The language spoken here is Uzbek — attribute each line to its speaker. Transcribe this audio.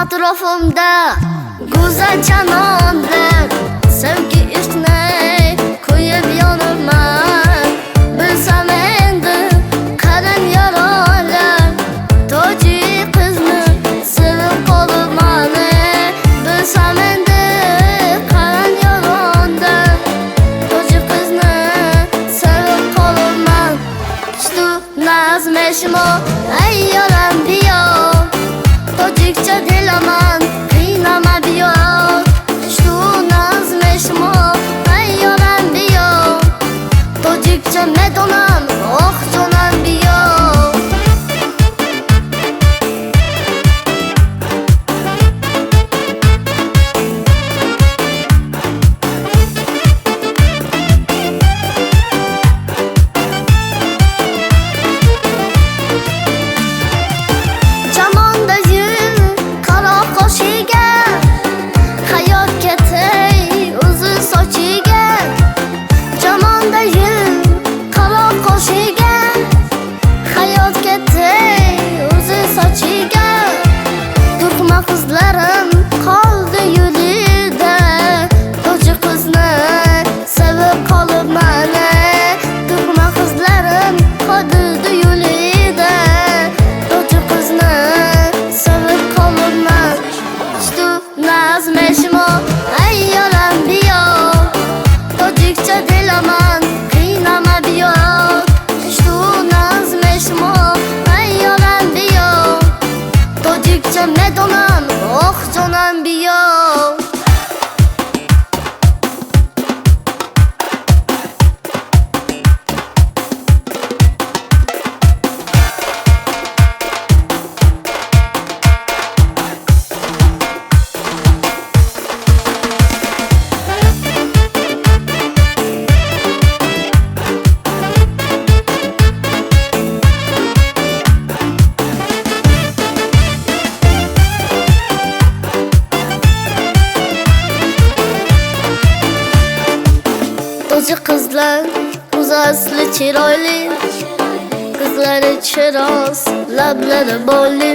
Speaker 1: Atrofimda go'zal chanonlar, sevgi ishni qo'yib yonaman. Bilsam endi qalin yaralar, tojik qizni sevib qolaman. Bilsam endi qalin yaralar, tojik qizni sevib qolaman. Что nazmeshmo ayyolam biyo, tojikcha dilaman qiynama biyo. Что nazmeshmo ayyolam biyo, tojikcha medonam oh jonam biyo. Qizlarim qoldi yo'lida, tojik qizni sevib qolibman. Turkman qizlarim qoldi yo'lida, tojik qizni sevib qolibman. Что nazmeshmo ayyolam biyo, tojikcha dilaman qiynama biyo. Что nazmeshmo ayyolam biyo, tojikcha medonam oh jonam biyo. Tojik qizlar go'zal chiroyli, qizlari chiroz, lablari bolli.